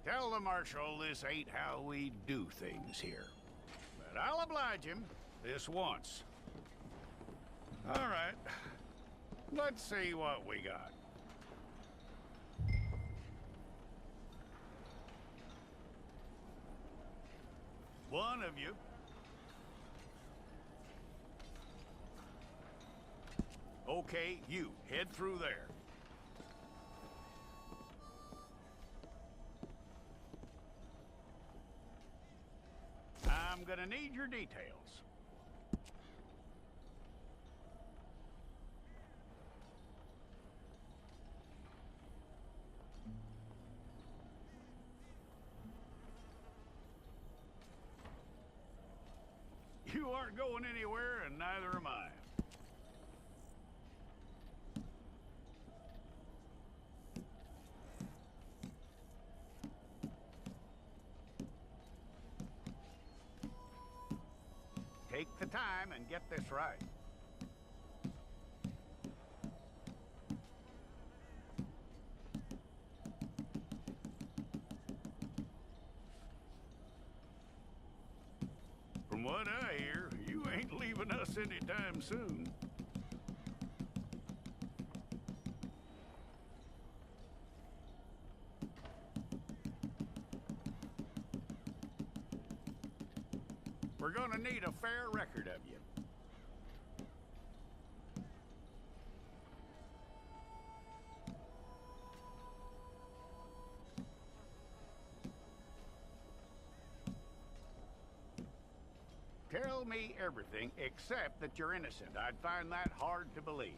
Tell the Marshal this ain't how we do things here. But I'll oblige him this once. All right. Let's see what we got. One of you. Okay, you. Head through there. I'm gonna need your details. You aren't going anywhere, and neither am I. Take the time and get this right. From what I hear, you ain't leaving us anytime soon. We're gonna need a fair record of you. Tell me everything except that you're innocent. I'd find that hard to believe.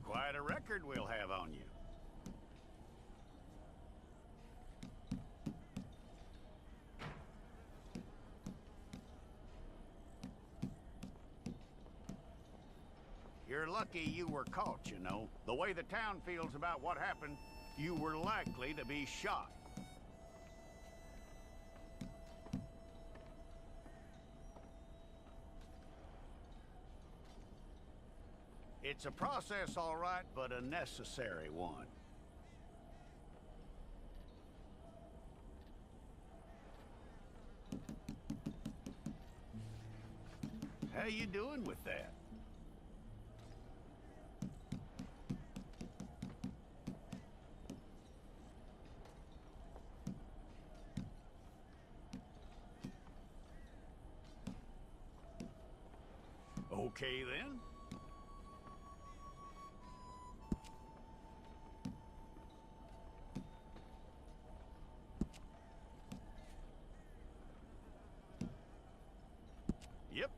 Quite a record we'll have on you. You're lucky you were caught, you know. The way the town feels about what happened, you were likely to be shot. It's a process, all right, but a necessary one. How you doing with that? Okay, then. Yep.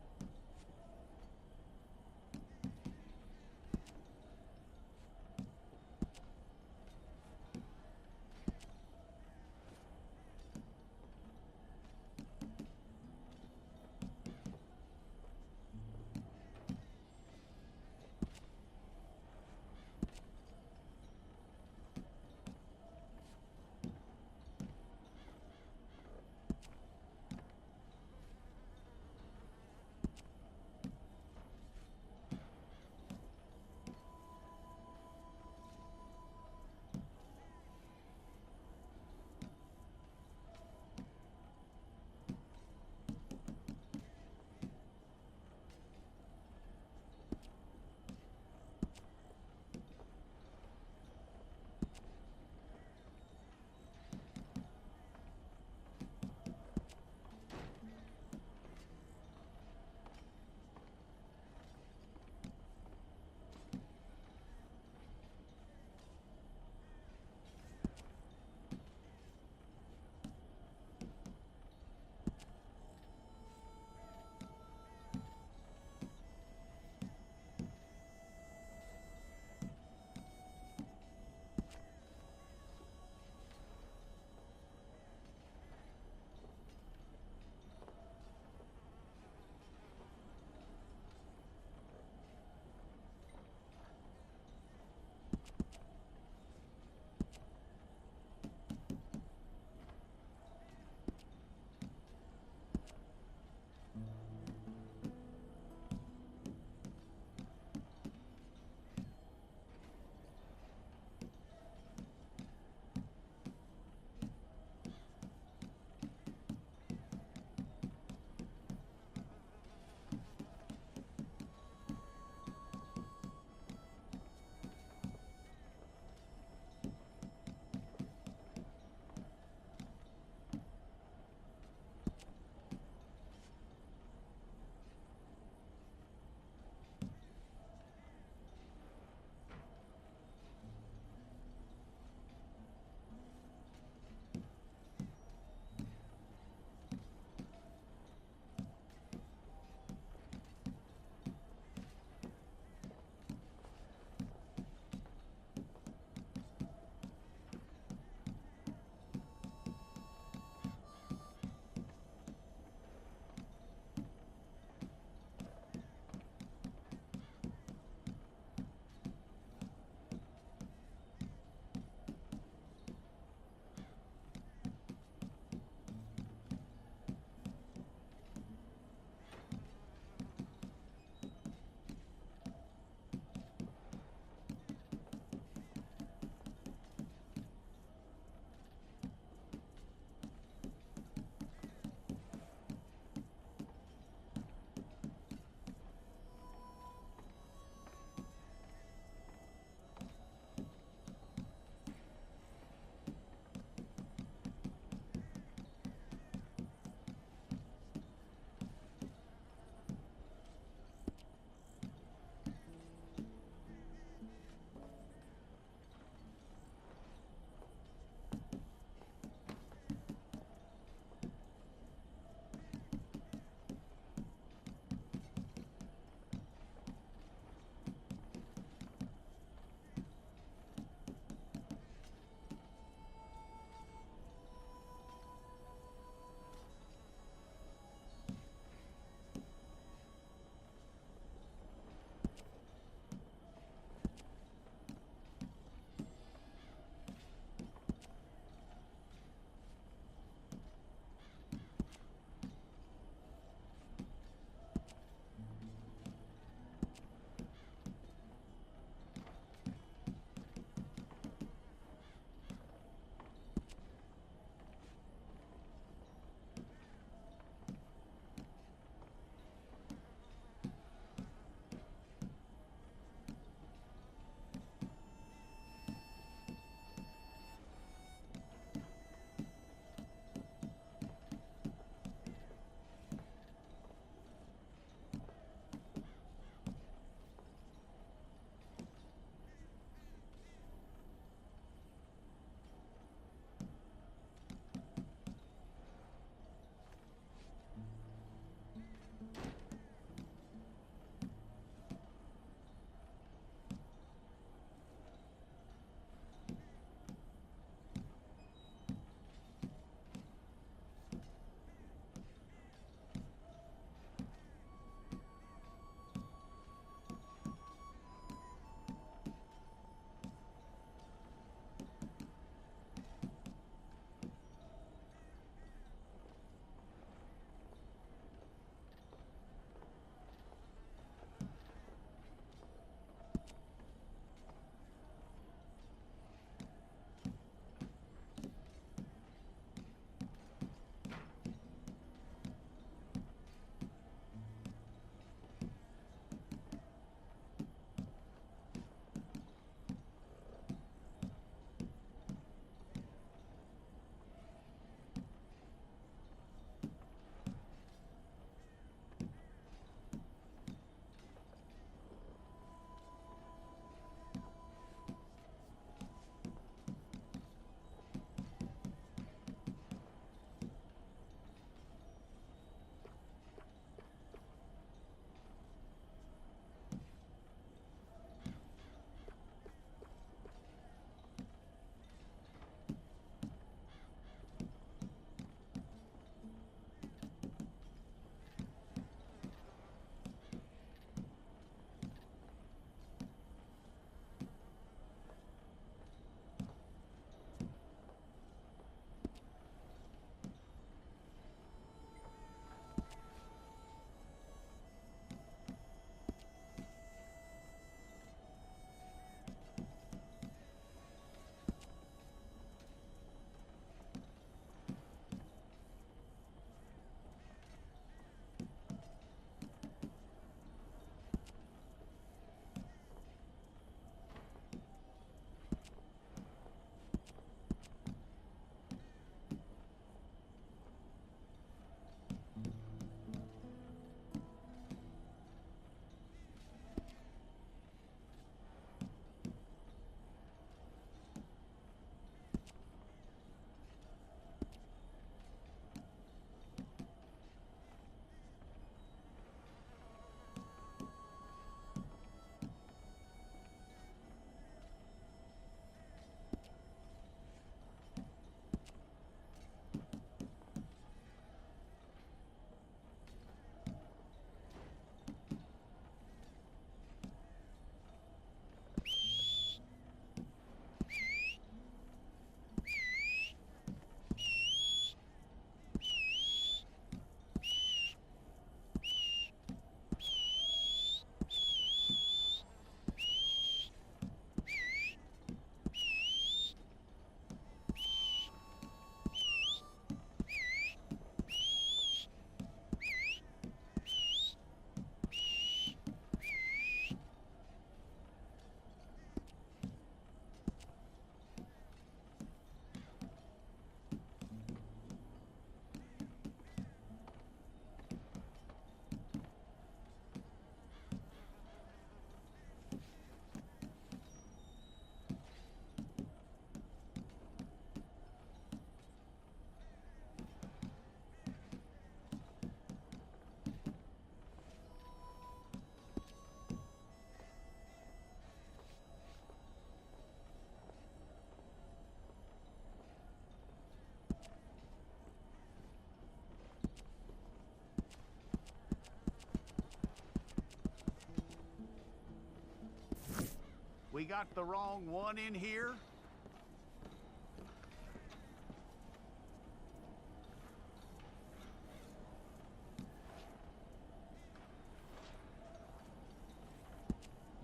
got the wrong one in here?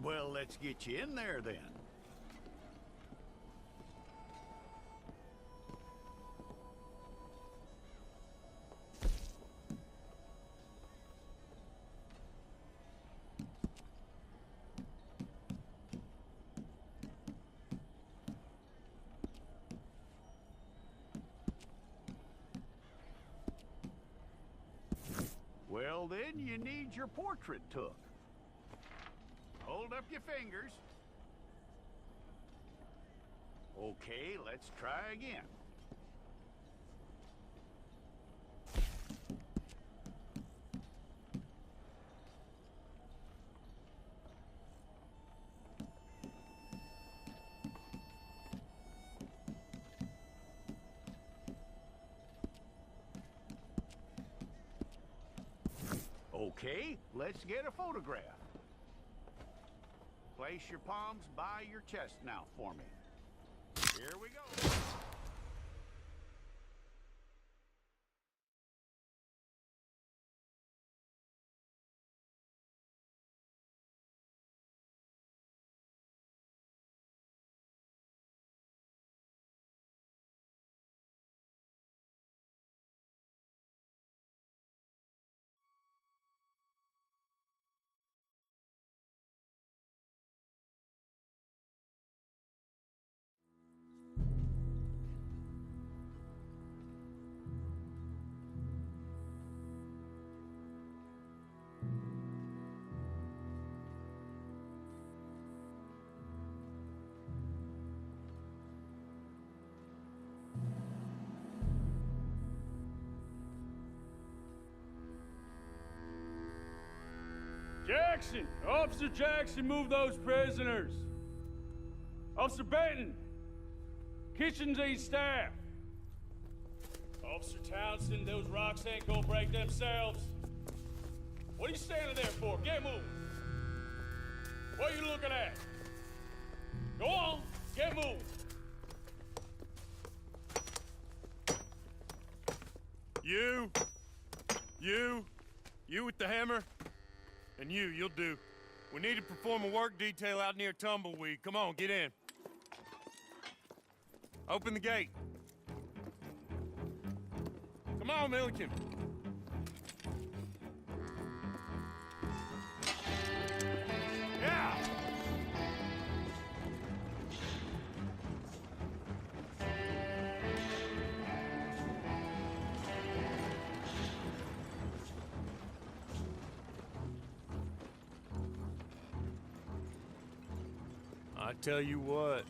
Well, let's get you in there then. Well, then you need your portrait took. Hold up your fingers. Okay, let's try again. Okay, let's get a photograph. Place your palms by your chest now for me. Here we go. Jackson! Officer Jackson, move those prisoners! Officer Benton! Kitchens aid staff! Officer Townsend, those rocks ain't gonna break themselves. What are you standing there for? Get moving! What are you looking at? Go on, get moving! You with the hammer? And you'll do. We need to perform a work detail out near Tumbleweed. Come on, get in. Open the gate. Come on, Milliken. Yeah! I tell you what,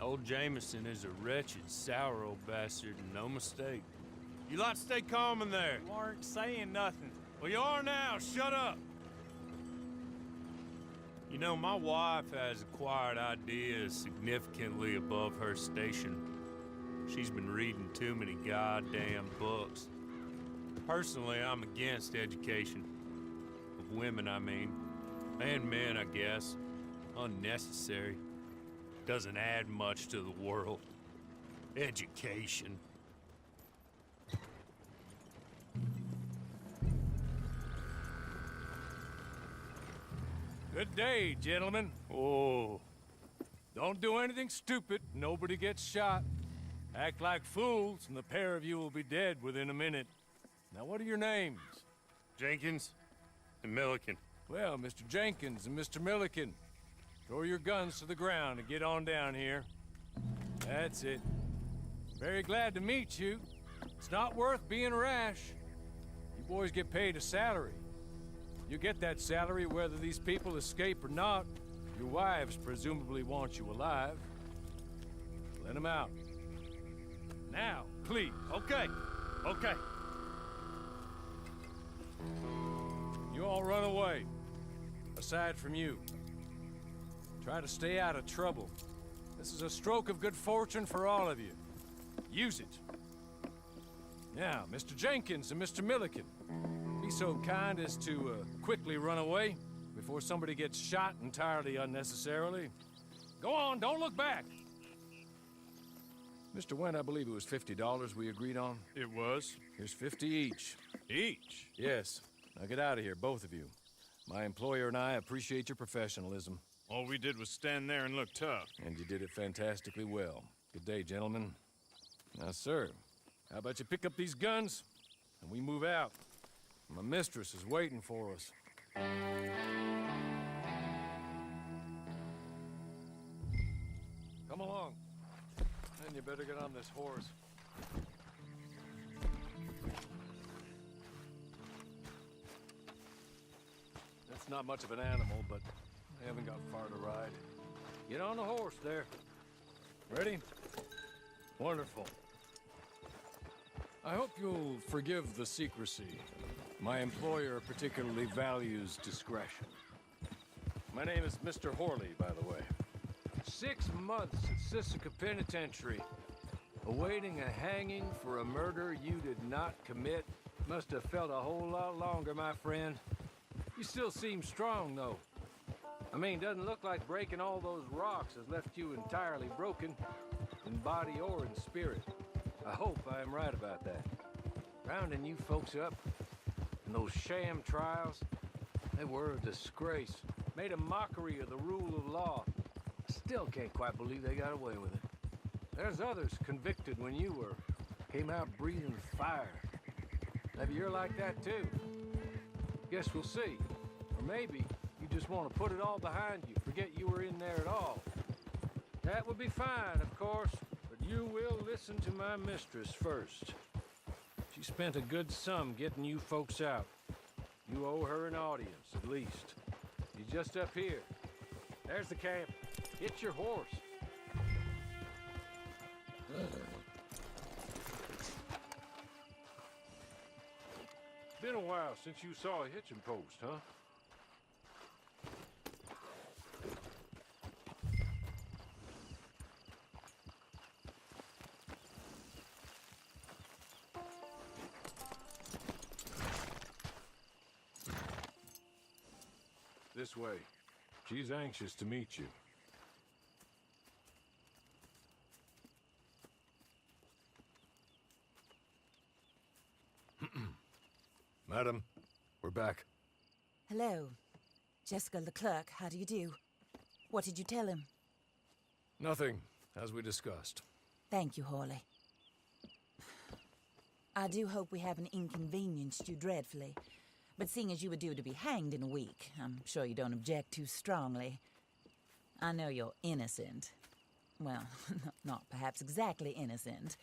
old Jameson is a wretched, sour old bastard, and no mistake. You lot stay calm in there. You aren't saying nothing. Well, you are now. Shut up. You know, my wife has acquired ideas significantly above her station. She's been reading too many goddamn books. Personally, I'm against education. Of women, I mean. And men, I guess. Unnecessary. Doesn't add much to the world. Education. Good day, gentlemen. Oh. Don't do anything stupid. Nobody gets shot. Act like fools, and the pair of you will be dead within a minute. Now, what are your names? Jenkins and Milliken. Well, Mr. Jenkins and Mr. Milliken, throw your guns to the ground and get on down here. That's it. Very glad to meet you. It's not worth being rash. You boys get paid a salary. You get that salary whether these people escape or not. Your wives presumably want you alive. Let them out. Now, please. Okay. You all run away. Aside from you. Try to stay out of trouble. This is a stroke of good fortune for all of you. Use it. Now, Mr. Jenkins and Mr. Milliken, be so kind as to quickly run away before somebody gets shot entirely unnecessarily. Go on, don't look back. Mr. Went, I believe it was $50 we agreed on. It was. Here's 50 each. Each? Yes. Now get out of here, both of you. My employer and I appreciate your professionalism. All we did was stand there and look tough. And you did it fantastically well. Good day, gentlemen. Now, sir, how about you pick up these guns and we move out? My mistress is waiting for us. Come along. And you better get on this horse. That's not much of an animal, but they haven't got far to ride. Get on the horse there. Ready? Wonderful. I hope you'll forgive the secrecy. My employer particularly values discretion. My name is Mr. Horley, by the way. 6 months at Sisika Penitentiary, awaiting a hanging for a murder you did not commit. Must have felt a whole lot longer, my friend. You still seem strong, though. I mean, doesn't look like breaking all those rocks has left you entirely broken, in body or in spirit. I hope I am right about that. Rounding you folks up, and those sham trials, they were a disgrace. Made a mockery of the rule of law. I still can't quite believe they got away with it. There's others convicted when you were. Came out breathing fire. Maybe you're like that too. Guess we'll see. Or maybe you just want to put it all behind you, forget you were in there at all. That would be fine, of course, but you will listen to my mistress first. She spent a good sum getting you folks out. You owe her an audience, at least. She's just up here. There's the camp. Hit your horse. Been a while since you saw a hitching post, huh? This way. She's anxious to meet you. Madam, we're back. Hello. Jessica Leclerc, how do you do? What did you tell him? Nothing, as we discussed. Thank you, Horley. I do hope we haven't inconvenienced you dreadfully. But seeing as you were due to be hanged in a week, I'm sure you don't object too strongly. I know you're innocent. Well, not perhaps exactly innocent,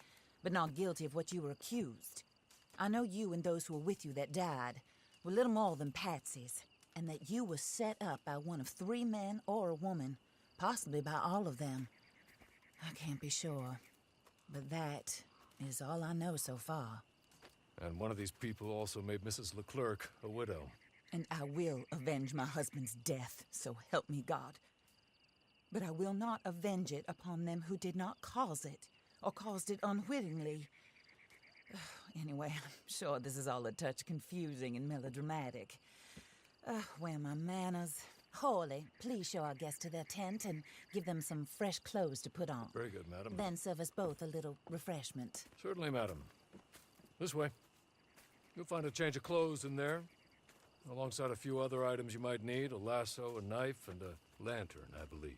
but not guilty of what you were accused. I know you and those who were with you that died were little more than patsies, and that you were set up by one of 3 men or a woman, possibly by all of them. I can't be sure, but that is all I know so far. And one of these people also made Mrs. Leclerc a widow. And I will avenge my husband's death, so help me God. But I will not avenge it upon them who did not cause it, or caused it unwittingly. Anyway, I'm sure this is all a touch confusing and melodramatic. Where are my manners? Horley, please show our guests to their tent and give them some fresh clothes to put on. Very good, madam. Then serve us both a little refreshment. Certainly, madam. This way. You'll find a change of clothes in there, alongside a few other items you might need, a lasso, a knife, and a lantern, I believe.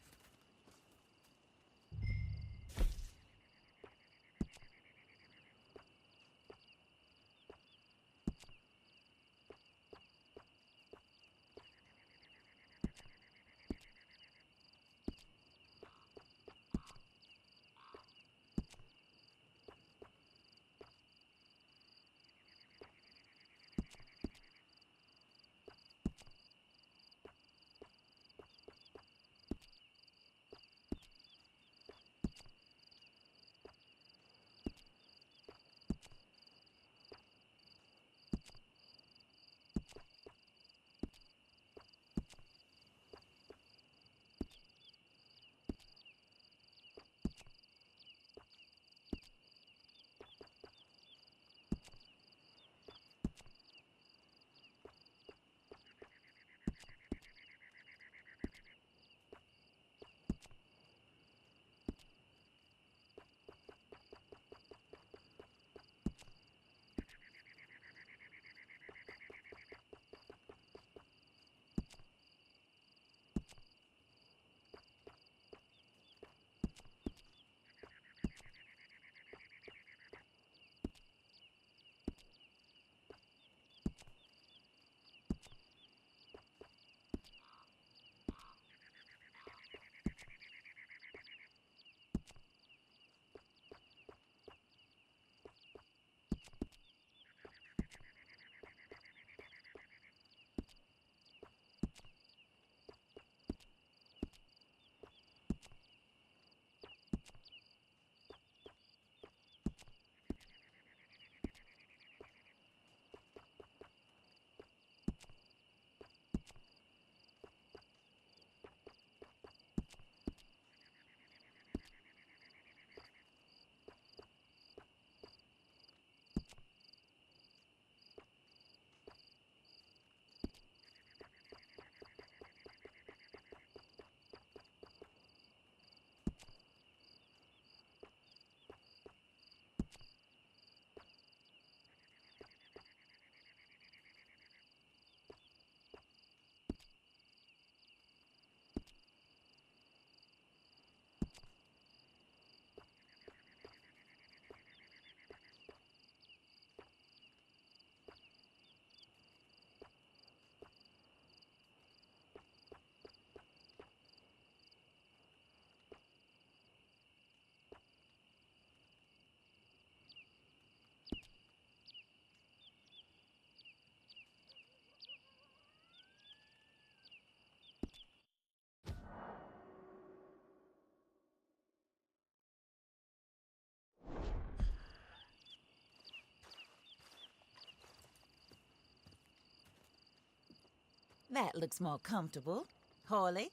That looks more comfortable. Hawley,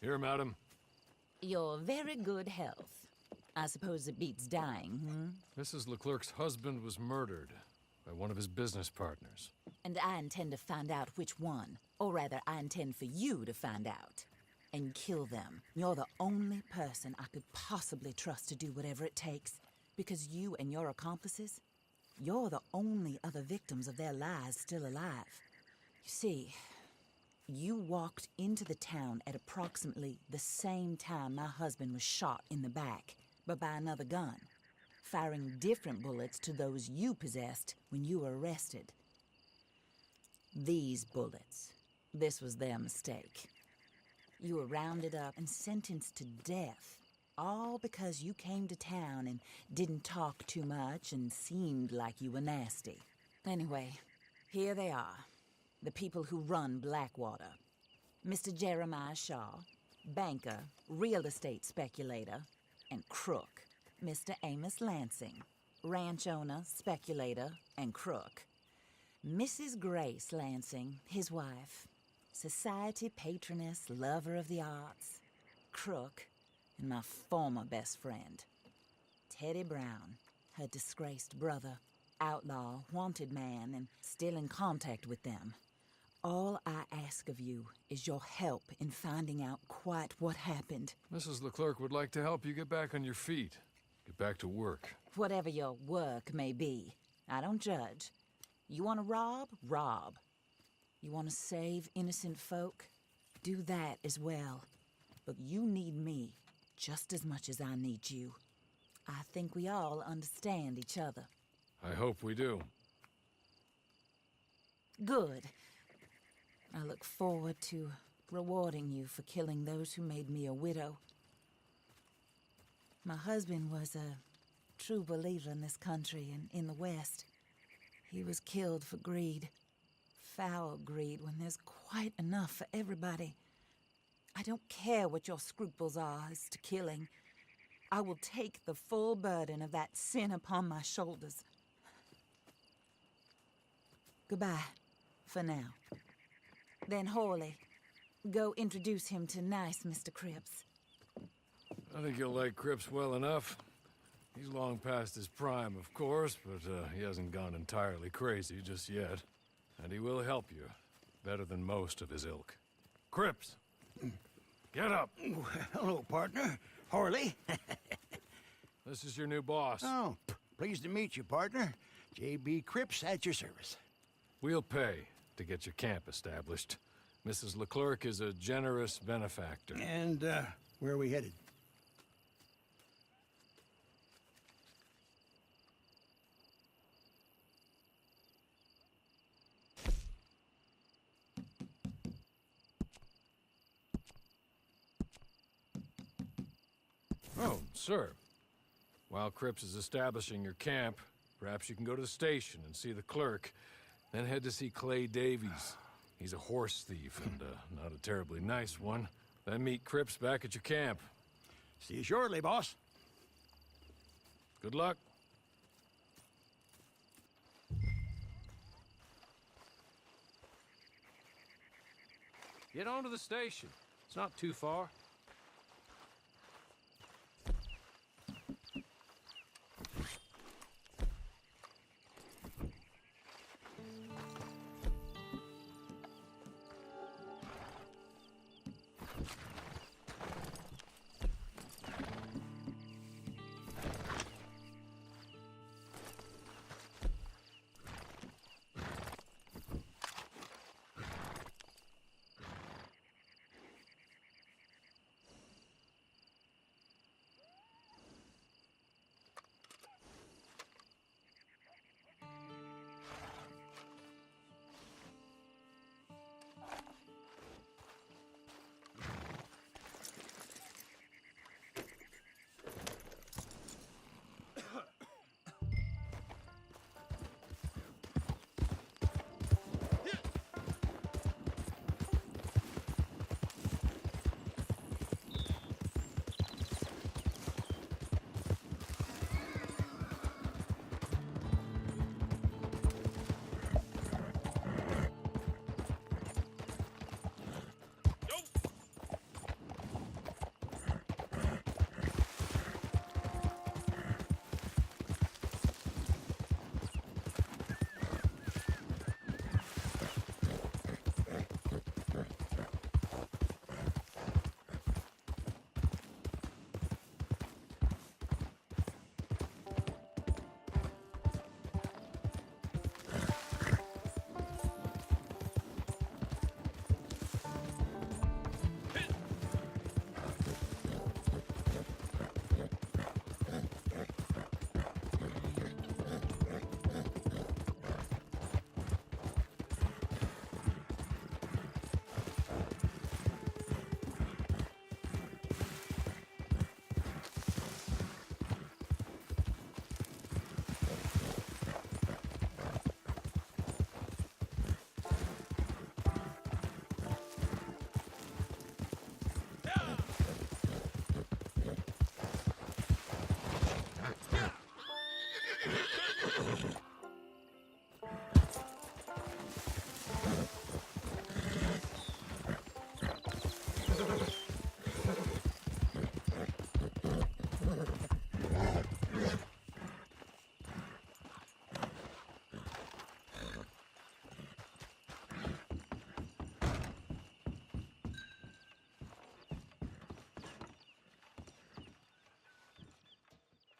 Here, madam. your very good health. I suppose it beats dying, Mrs. Leclerc's husband was murdered by one of his business partners. And I intend to find out which one. Or rather, I intend for you to find out. And kill them. You're the only person I could possibly trust to do whatever it takes. Because you and your accomplices, you're the only other victims of their lies still alive. You see, you walked into the town at approximately the same time my husband was shot in the back, but by another gun, firing different bullets to those you possessed when you were arrested. These bullets, this was their mistake. You were rounded up and sentenced to death, all because you came to town and didn't talk too much and seemed like you were nasty. Anyway, here they are, the people who run Blackwater. Mr. Jeremiah Shaw, banker, real estate speculator, and crook. Mr. Amos Lansing, ranch owner, speculator, and crook. Mrs. Grace Lansing, his wife, society patroness, lover of the arts, crook, and my former best friend. Teddy Brown, her disgraced brother, outlaw, wanted man, and still in contact with them. All I ask of you is your help in finding out quite what happened. Mrs. Leclerc would like to help you get back on your feet. Get back to work. Whatever your work may be, I don't judge. You want to rob? Rob. You want to save innocent folk? Do that as well. But you need me just as much as I need you. I think we all understand each other. I hope we do. Good. I look forward to rewarding you for killing those who made me a widow. My husband was a true believer in this country and in the West. He was killed for greed. Foul greed when there's quite enough for everybody. I don't care what your scruples are as to killing. I will take the full burden of that sin upon my shoulders. Goodbye, for now. Then Hawley, go introduce him to nice Mr. Cripps. I think you'll like Cripps well enough. He's long past his prime, of course, but he hasn't gone entirely crazy just yet. And he will help you, better than most of his ilk. Cripps! Get up! Hello, partner. Harley. This is your new boss. Oh, pleased to meet you, partner. J.B. Cripps at your service. We'll pay to get your camp established. Mrs. Leclerc is a generous benefactor. And, where are we headed? Oh, sir. While Cripps is establishing your camp, perhaps you can go to the station and see the clerk, then head to see Clay Davies. He's a horse thief and not a terribly nice one. Then meet Cripps back at your camp. See you shortly, boss. Good luck. Get on to the station. It's not too far.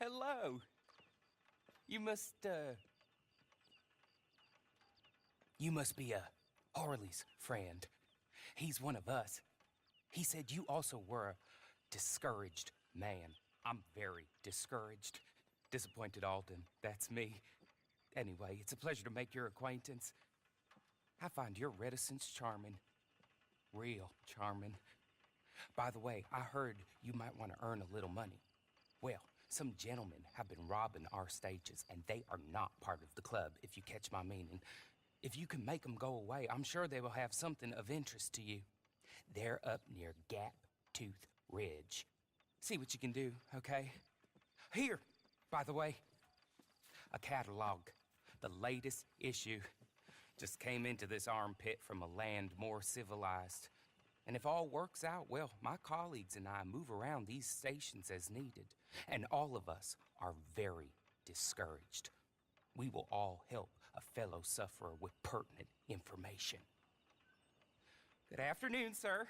hello. You must be Harley's friend. He's one of us. He said you also were a discouraged man. I'm very discouraged. Disappointed Alden, that's me. Anyway, it's a pleasure to make your acquaintance. I find your reticence charming. Real charming. By the way, I heard you might want to earn a little money. Well, some gentlemen have been robbing our stages, and they are not part of the club, if you catch my meaning. If you can make them go away, I'm sure they will have something of interest to you. They're up near Gap Tooth Ridge. See what you can do, okay? Here, by the way, a catalog. The latest issue. Just came into this armpit from a land more civilized. And if all works out, well, my colleagues and I move around these stations as needed. And all of us are very discouraged. We will all help a fellow sufferer with pertinent information. Good afternoon, sir.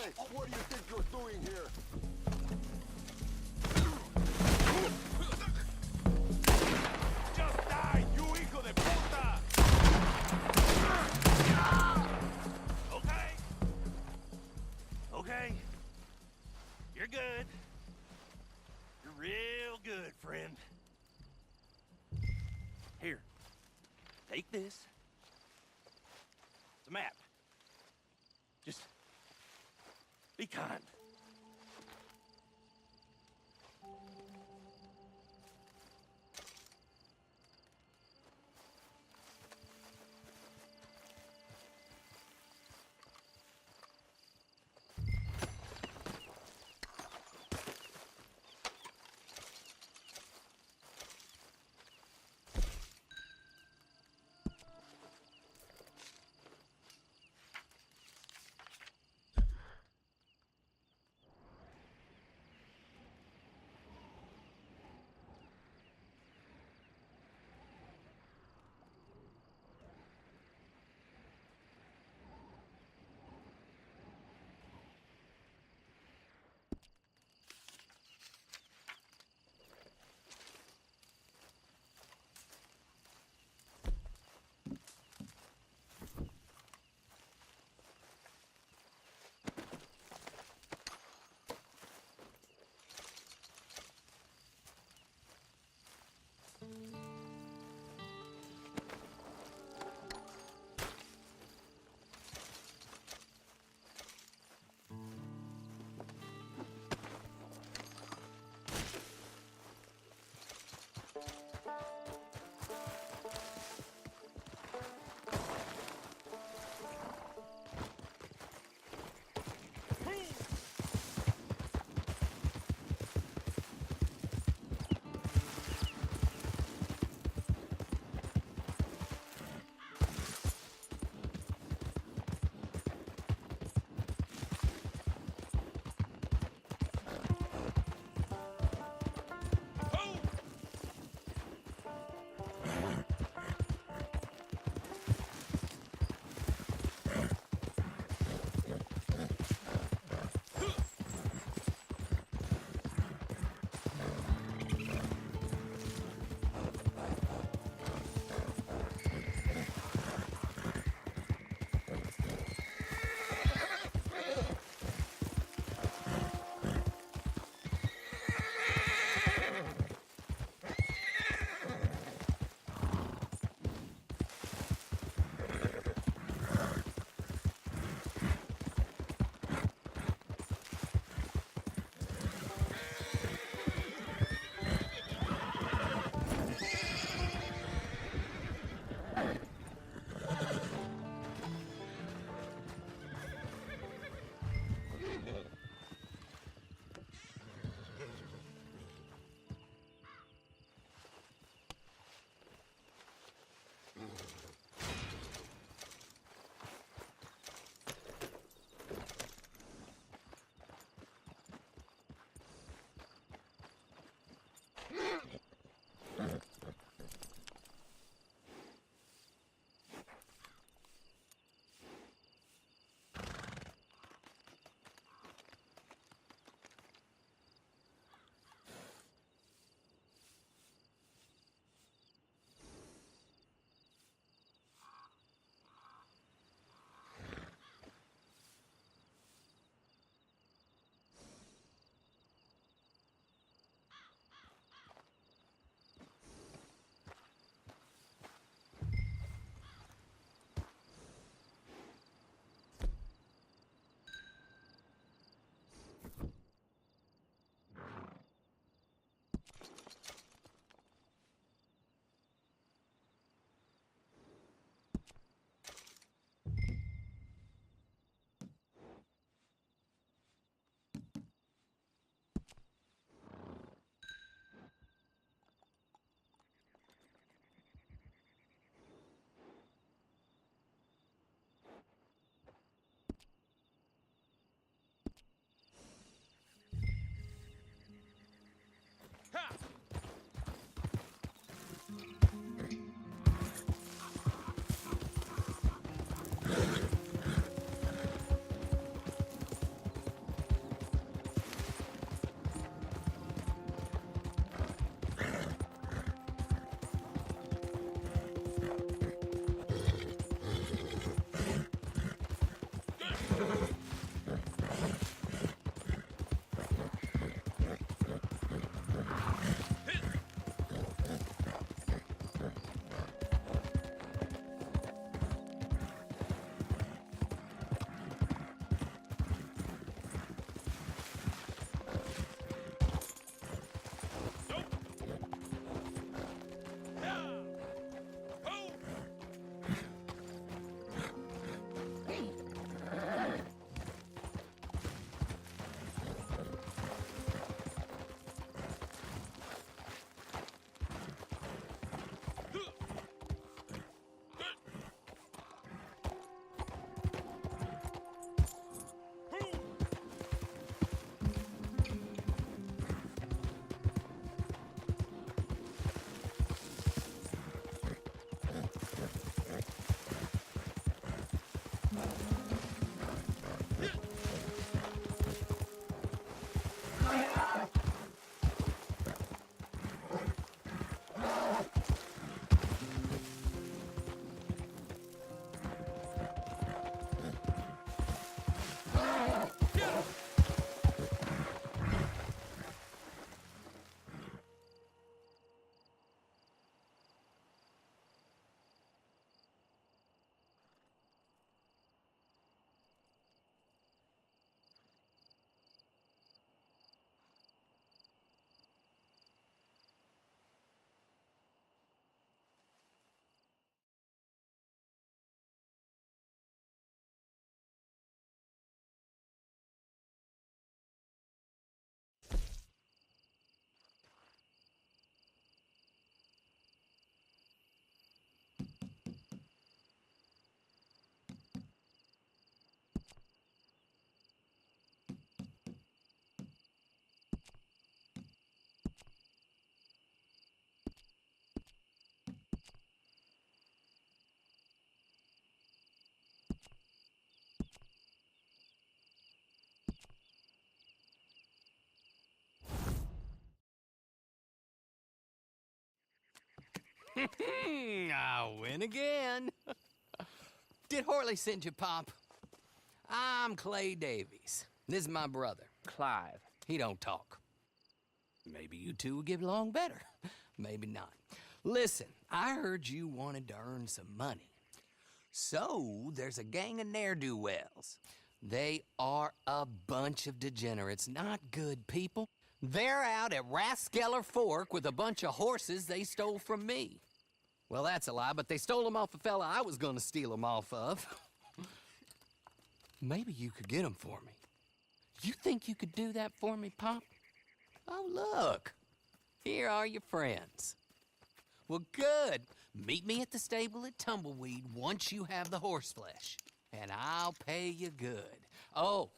Hey, what do you think you're doing here? Just die, you hijo de puta! Okay. Okay. You're good. You're real good, friend. Here. Take this. It's a map. Just be kind. I win again. Did Horley send you, Pop? I'm Clay Davies. This is my brother, Clive. He don't talk. Maybe you two will get along better. Maybe not. Listen, I heard you wanted to earn some money. So, there's a gang of ne'er-do-wells. They are a bunch of degenerates, not good people. They're out at Raskeller Fork with a bunch of horses they stole from me. Well, that's a lie, but they stole them off a fella I was gonna steal them off of. Maybe you could get them for me. You think you could do that for me, Pop? Oh, look. Here are your friends. Well, good. Meet me at the stable at Tumbleweed once you have the horse flesh, and I'll pay you good. Oh,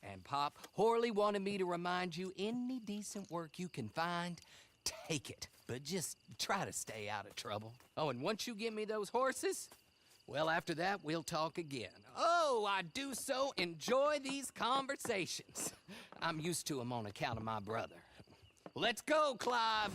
and Pop, Horley wanted me to remind you, any decent work you can find, take it. But just try to stay out of trouble. Oh, and once you give me those horses, well, after that, we'll talk again. Oh, I do so enjoy these conversations. I'm used to them on account of my brother. Let's go, Clive.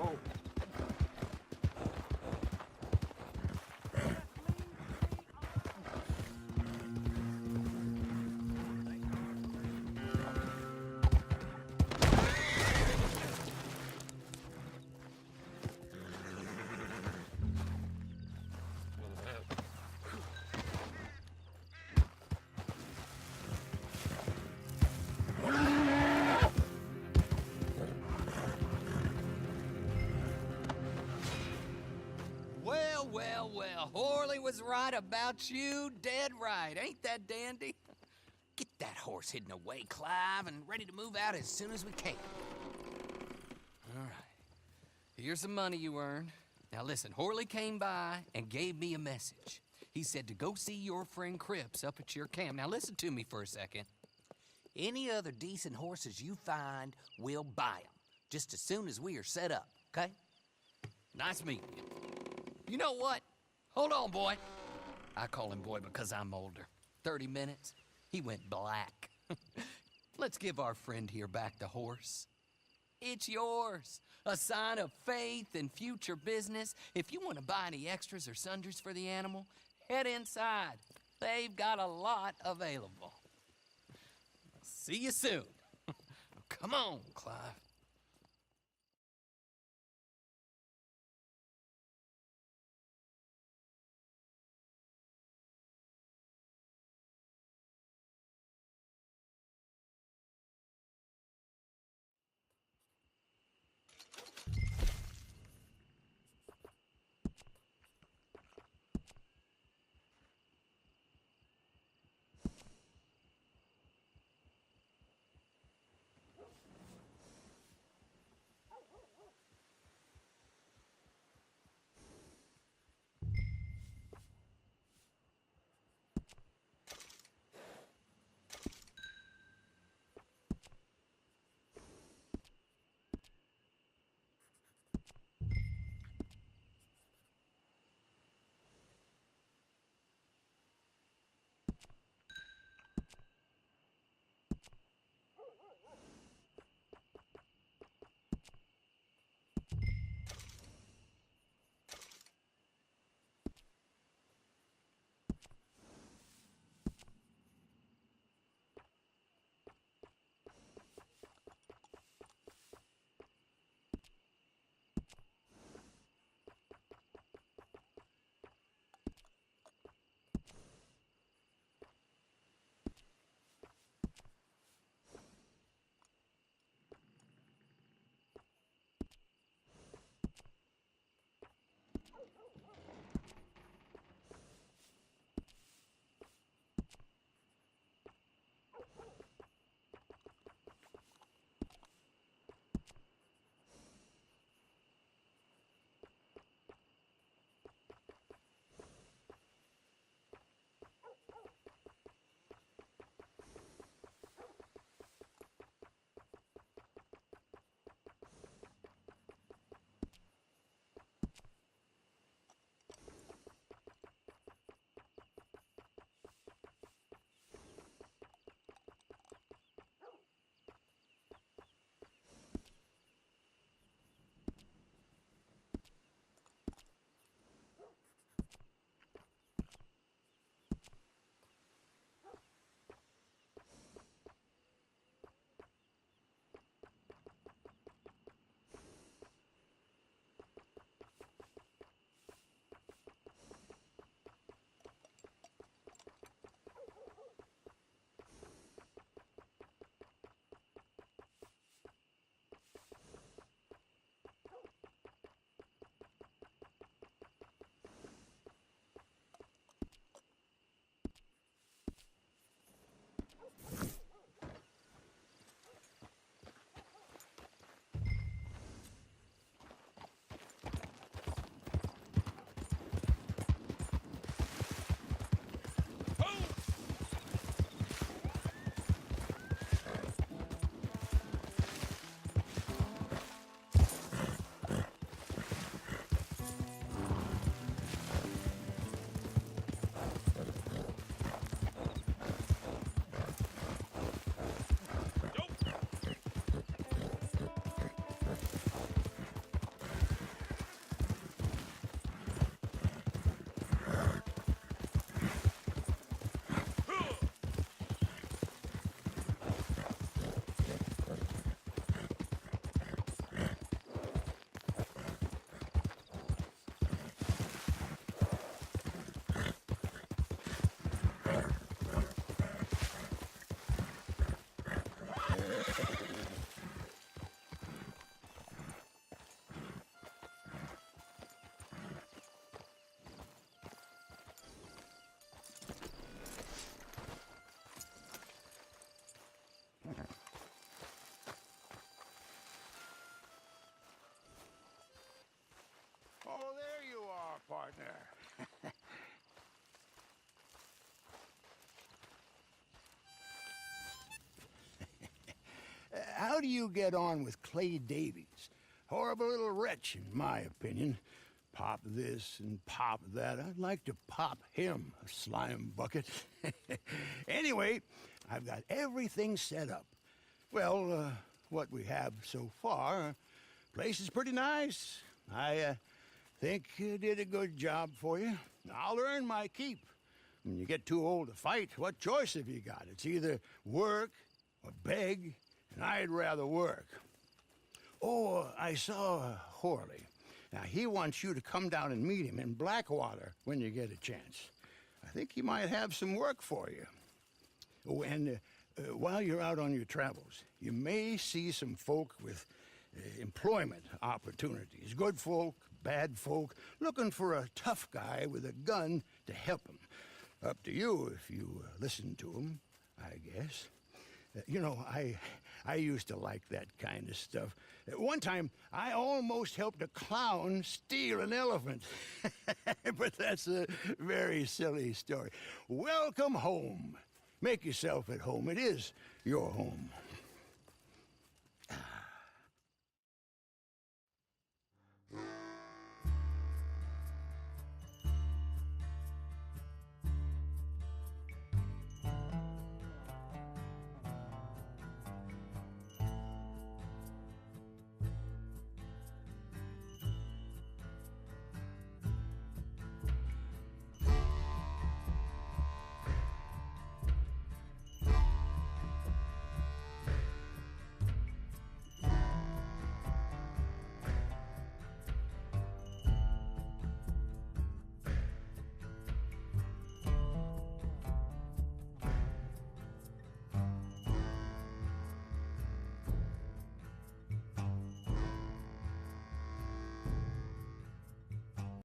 Whoa. Well, Horley was right about you, dead right. Ain't that dandy? Get that horse hidden away, Clive, and ready to move out as soon as we can. All right. Here's the money you earned. Now listen, Horley came by and gave me a message. He said to go see your friend Cripps up at your camp. Now listen to me for a second. Any other decent horses you find, we'll buy them. Just as soon as we are set up, okay? Nice meeting you. You know what? Hold on, boy. I call him boy because I'm older. 30 minutes, he went black. Let's give our friend here back the horse. It's yours. A sign of faith and future business. If you want to buy any extras or sundries for the animal, head inside. They've got a lot available. See you soon. Come on, Clive. Oh, there you are, partner. How do you get on with Clay Davies? Horrible little wretch, in my opinion. Pop this and pop that. I'd like to pop him, a slime bucket. Anyway, I've got everything set up. Well, what we have so far, place is pretty nice. I think you did a good job for you. I'll earn my keep. When you get too old to fight, what choice have you got? It's either work or beg, and I'd rather work. Oh, I saw Horley. Now, he wants you to come down and meet him in Blackwater when you get a chance. I think he might have some work for you. Oh, and while you're out on your travels, you may see some folk with employment opportunities. Good folk, bad folk, looking for a tough guy with a gun to help them. Up to you if you listen to them, I guess. You know, I used to like that kind of stuff. One time, I almost helped a clown steal an elephant. But that's a very silly story. Welcome home. Make yourself at home. It is your home.